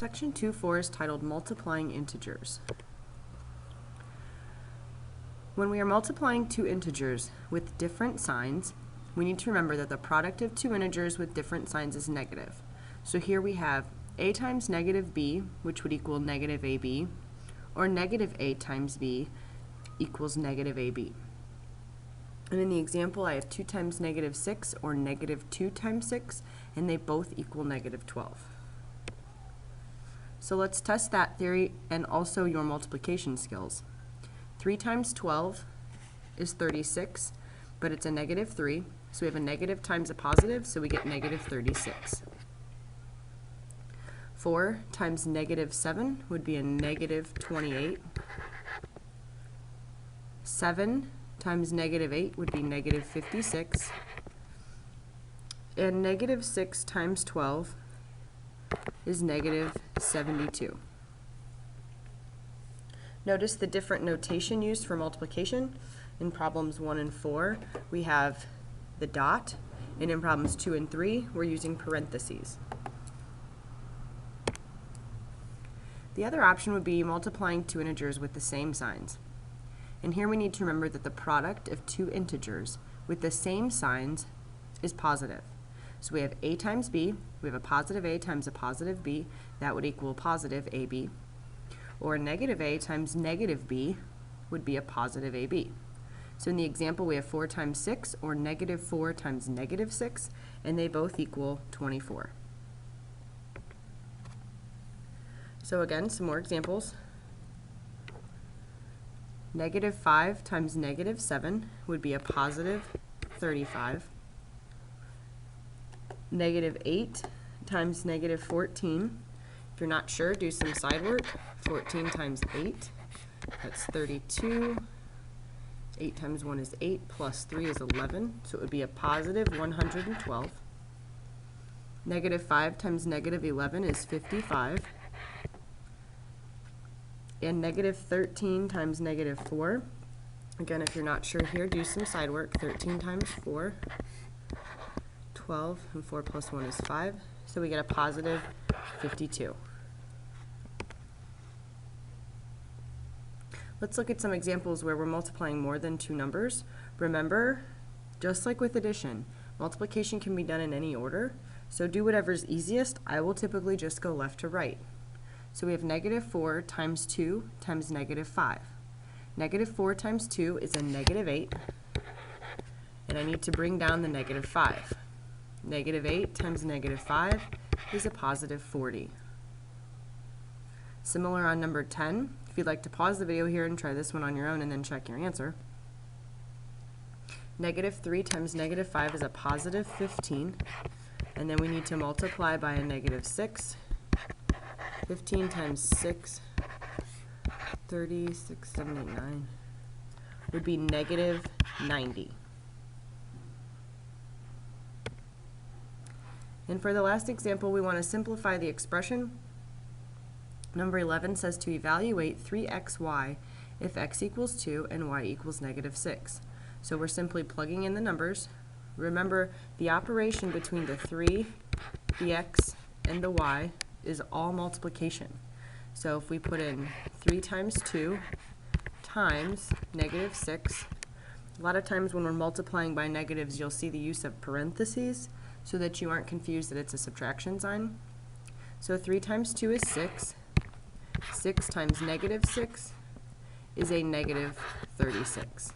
Section 2.4 is titled Multiplying Integers. When we are multiplying two integers with different signs, we need to remember that the product of two integers with different signs is negative. So here we have a times negative b, which would equal negative ab, or negative a times b equals negative ab. And in the example, I have 2 times negative 6, or negative 2 times 6, and they both equal negative 12. So let's test that theory and also your multiplication skills. 3 times 12 is 36, but it's a negative 3, so we have a negative times a positive, so we get negative 36. 4 times negative 7 would be a negative 28. 7 times negative 8 would be negative 56. And negative 6 times 12 is negative 72. Notice the different notation used for multiplication. In problems 1 and 4, we have the dot, and in problems 2 and 3, we're using parentheses. The other option would be multiplying two integers with the same signs. And here we need to remember that the product of two integers with the same signs is positive. So we have a times b, we have a positive a times a positive b, that would equal positive ab. Or negative a times negative b would be a positive ab. So in the example, we have 4 times 6, or negative 4 times negative 6, and they both equal 24. So again, some more examples. Negative 5 times negative 7 would be a positive 35. Negative 8 times negative 14. If you're not sure, do some side work. 14 times 8, that's 32. 8 times 1 is 8, plus 3 is 11, so it would be a positive 112. Negative 5 times negative 11 is 55. And negative 13 times negative 4. Again, if you're not sure here, do some side work. 13 times 4, 12, and 4 plus 1 is 5. So we get a positive 52. Let's look at some examples where we're multiplying more than two numbers. Remember, just like with addition, multiplication can be done in any order. So do whatever's easiest. I will typically just go left to right. So we have negative 4 times 2 times negative 5. Negative 4 times 2 is a negative 8, and I need to bring down the negative 5. Negative 8 times negative 5 is a positive 40. Similar on number 10. If you'd like to pause the video here and try this one on your own and then check your answer. Negative 3 times negative 5 is a positive 15, and then we need to multiply by a negative 6. 15 times 6, 30, 6, 7, 8, 9, would be negative 90. And for the last example, we want to simplify the expression. Number 11 says to evaluate 3xy if x equals 2 and y equals negative 6. So we're simply plugging in the numbers. Remember, the operation between the 3, the x, and the y is all multiplication. So if we put in 3 times 2 times negative 6, a lot of times when we're multiplying by negatives, you'll see the use of parentheses so that you aren't confused that it's a subtraction sign. So 3 times 2 is 6. 6 times negative 6 is a negative 36.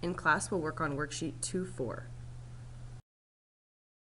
In class, we'll work on worksheet 2.4.